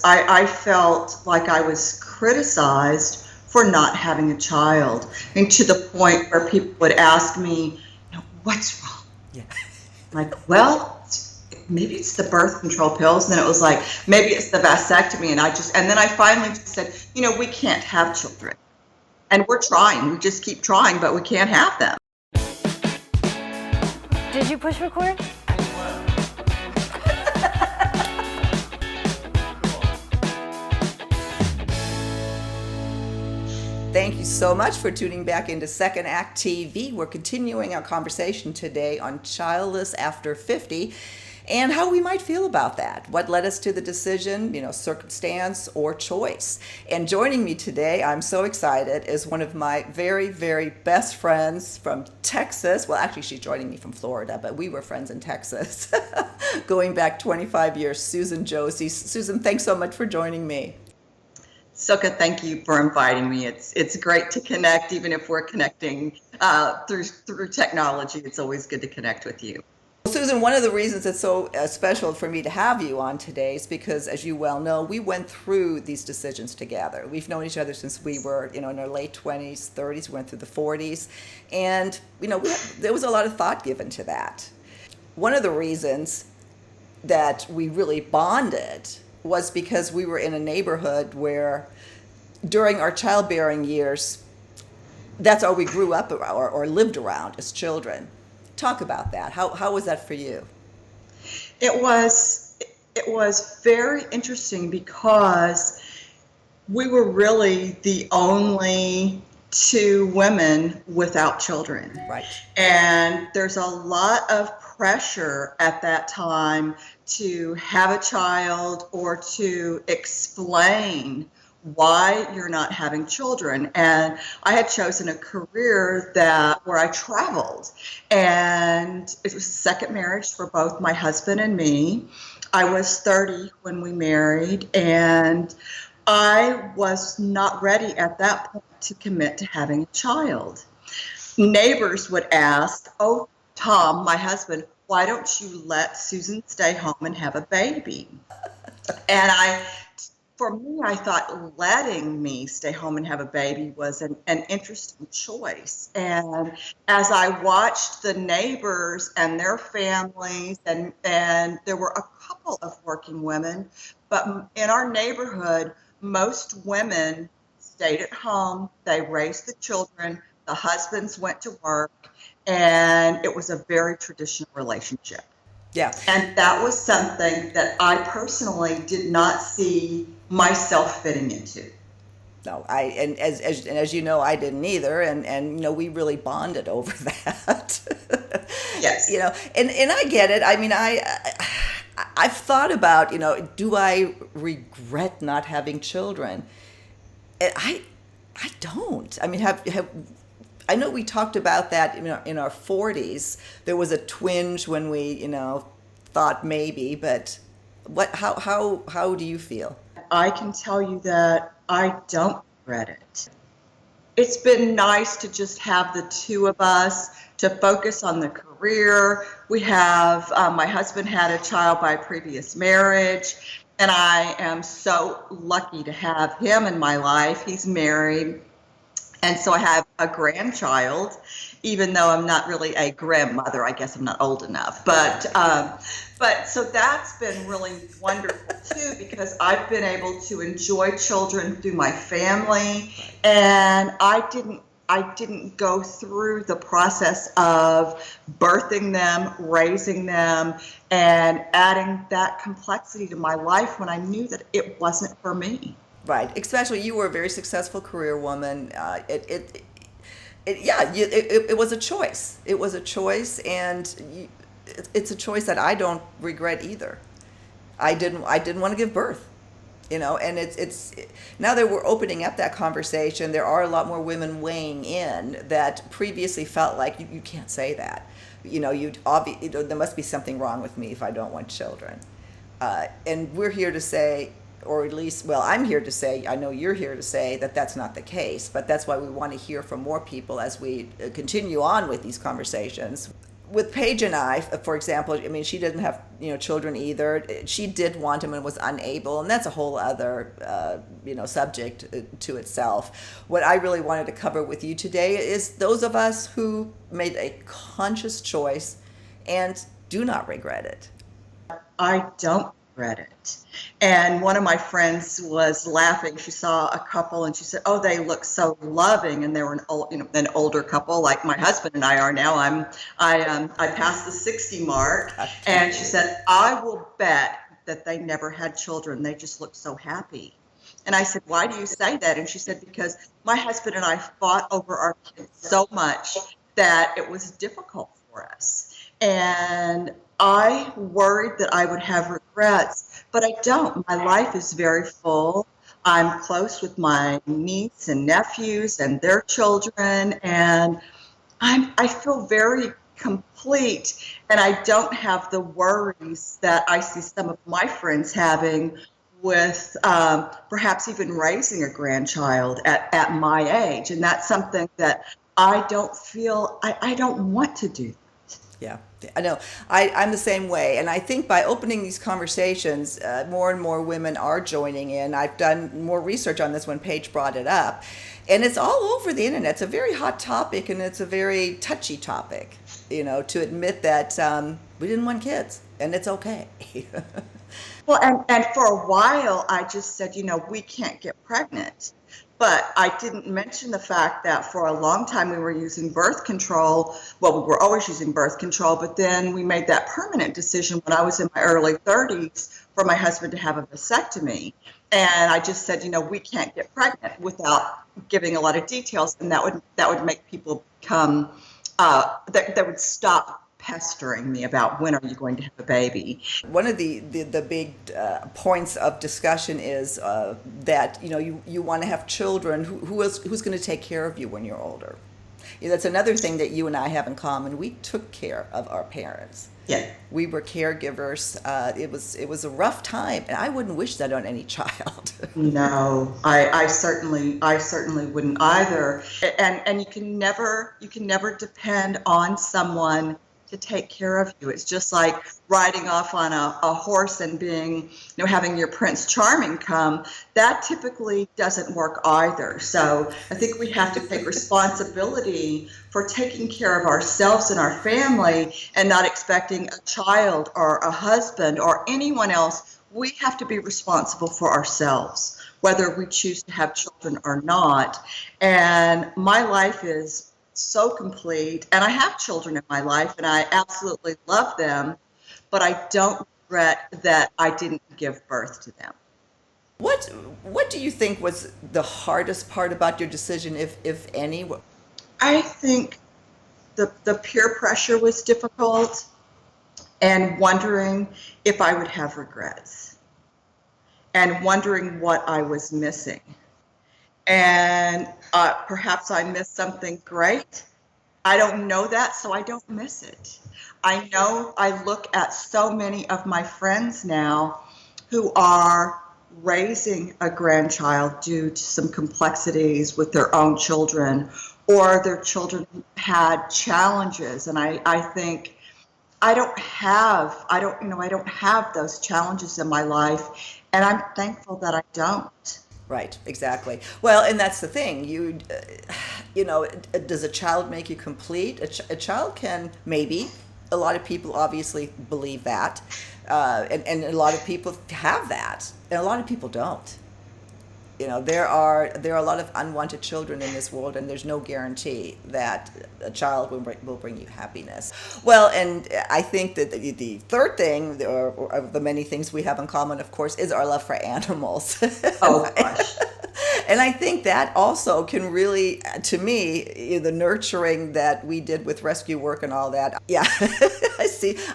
I felt like I was criticized for not having a child, and to the point where people would ask me, what's wrong? Yeah. Like, well, maybe it's the birth control pills. And then it was like, maybe it's the vasectomy. And then I finally just said, we can't have children. And we're trying. We just keep trying, but we can't have them. Did you push record? Thank you so much for tuning back into Second Act TV. We're continuing our conversation today on Childless after 50 and how we might feel about that. What led us to the decision, circumstance or choice. And joining me today, I'm so excited, is one of my very, very best friends from Texas. Well, actually, she's joining me from Florida, but we were friends in Texas going back 25 years, Susan Josey. Susan, thanks so much for joining me. Soka, thank you for inviting me. It's great to connect, even if we're connecting through technology. It's always good to connect with you. Susan, one of the reasons it's so special for me to have you on today is because, as you well know, we went through these decisions together. We've known each other since we were, in our late 20s, 30s, we went through the 40s, and, there was a lot of thought given to that. One of the reasons that we really bonded was because we were in a neighborhood where during our childbearing years, that's all we grew up around or lived around as children. Talk about that. How was that for you? It was very interesting because we were really the only two women without children. Right. And there's a lot of pressure at that time to have a child or to explain why you're not having children. And I had chosen a career where I traveled, and it was a second marriage for both my husband and me. I was 30 when we married, and I was not ready at that point to commit to having a child. Neighbors would ask, "Oh, Tom, my husband, why don't you let Susan stay home and have a baby?" And for me, I thought letting me stay home and have a baby was an interesting choice. And as I watched the neighbors and their families, and there were a couple of working women, but in our neighborhood, most women stayed at home, they raised the children, the husbands went to work, and it was a very traditional relationship. Yeah. And that was something that I personally did not see myself fitting into. No, and as you know, I didn't either, and we really bonded over that. Yes. And I get it. I mean, I've thought about, do I regret not having children? And I don't. I mean, I know we talked about that in our 40s. There was a twinge when we, thought maybe, but how do you feel? I can tell you that I don't regret it. It's been nice to just have the two of us to focus on the career. We have, my husband had a child by a previous marriage, and I am so lucky to have him in my life. He's married. And so I have a grandchild, even though I'm not really a grandmother. I guess I'm not old enough. But so that's been really wonderful too, because I've been able to enjoy children through my family, and I didn't go through the process of birthing them, raising them, and adding that complexity to my life when I knew that it wasn't for me. Right. Especially you were a very successful career woman. It was a choice. It was a choice, and it's a choice that I don't regret either. I didn't want to give birth, and it's now that we're opening up that conversation, there are a lot more women weighing in that previously felt like you can't say that. There must be something wrong with me if I don't want children. And we're here to say, or at least, well, I'm here to say, I know you're here to say that that's not the case, but that's why we want to hear from more people as we continue on with these conversations. with Paige and I, for example, I mean, she didn't have, children either. She did want them and was unable, and that's a whole other, subject to itself. What I really wanted to cover with you today is those of us who made a conscious choice and do not regret it. I don't regret it. And one of my friends was laughing. She saw a couple and she said, "Oh, they look so loving." And they were an older couple like my husband and I are now. I passed the 60 mark, and she said, "I will bet that they never had children. They just look so happy." And I said, "Why do you say that?" And she said, "Because my husband and I fought over our kids so much that it was difficult for us. And I worried that I would have regrets, but I don't. My life is very full. I'm close with my niece and nephews and their children, and I feel very complete, and I don't have the worries that I see some of my friends having with perhaps even raising a grandchild at my age. And that's something that I don't feel, I don't want to do. Yeah, I know. I'm the same way. And I think by opening these conversations, more and more women are joining in. I've done more research on this when Paige brought it up. And it's all over the internet. It's a very hot topic, and it's a very touchy topic, to admit that we didn't want kids, and it's okay. Well, and for a while, I just said, we can't get pregnant. But I didn't mention the fact that for a long time we were using birth control. Well, we were always using birth control, but then we made that permanent decision when I was in my early 30s for my husband to have a vasectomy. And I just said, we can't get pregnant, without giving a lot of details, and that would make people come, that would stop pestering me about when are you going to have a baby. One of the big points of discussion is that you want to have children. Who's going to take care of you when you're older? That's another thing that you and I have in common. We took care of our parents. Yeah. We were caregivers. It was a rough time, and I wouldn't wish that on any child. No, I certainly wouldn't either. And you can never depend on someone to take care of you. It's just like riding off on a horse and being, having your Prince Charming come. That typically doesn't work either. So I think we have to take responsibility for taking care of ourselves and our family, and not expecting a child or a husband or anyone else. We have to be responsible for ourselves, whether we choose to have children or not. And my life is so complete, and I have children in my life, and I absolutely love them, but I don't regret that I didn't give birth to them. What do you think was the hardest part about your decision, if any? I think the peer pressure was difficult, and wondering if I would have regrets, and wondering what I was missing. And perhaps I missed something great. I don't know that, so I don't miss it. I know I look at so many of my friends now who are raising a grandchild due to some complexities with their own children, or their children had challenges. And I think I don't have those challenges in my life, and I'm thankful that I don't. Right, exactly. Well, and that's the thing. Does a child make you complete? A child can, maybe. A lot of people obviously believe that, and a lot of people have that, and a lot of people don't. There are a lot of unwanted children in this world, and there's no guarantee that a child will bring you happiness. Well, and I think that the third thing, or of the many things we have in common, of course, is our love for animals. Oh, gosh. And I think that also can really, to me, the nurturing that we did with rescue work and all that. Yeah,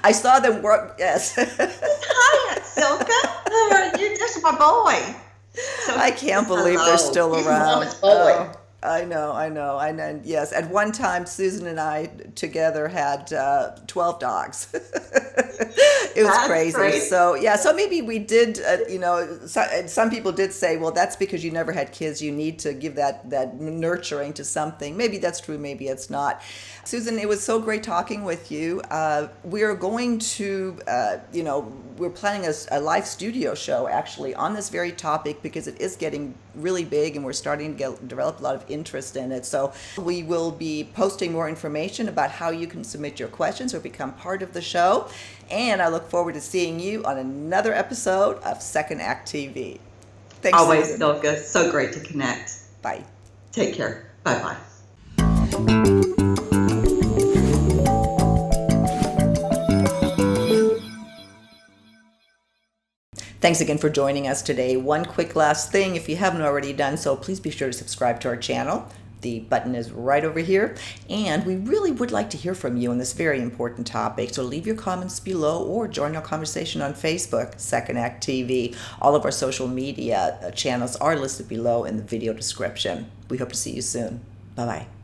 I saw them work. Yes. Hi, Silka. This is my boy. So I can't believe they're still he's around. Mama's boy. I know. And yes, at one time, Susan and I together had 12 dogs. It was That's crazy. great. So, yeah, so maybe we did, some people did say, well, that's because you never had kids. You need to give that nurturing to something. Maybe that's true, maybe it's not. Susan, it was so great talking with you. We are going to, we're planning a live studio show actually on this very topic because it is getting really big and we're starting to develop a lot of interest in it. So we will be posting more information about how you can submit your questions or become part of the show. And I look forward to seeing you on another episode of Second Act TV. Thanks, Always, Susan. Silka. So great to connect. Bye. Take care. Bye-bye. Thanks again for joining us today. One quick last thing, if you haven't already done so, please be sure to subscribe to our channel. The button is right over here. And we really would like to hear from you on this very important topic. So leave your comments below or join our conversation on Facebook, Second Act TV. All of our social media channels are listed below in the video description. We hope to see you soon. Bye-bye.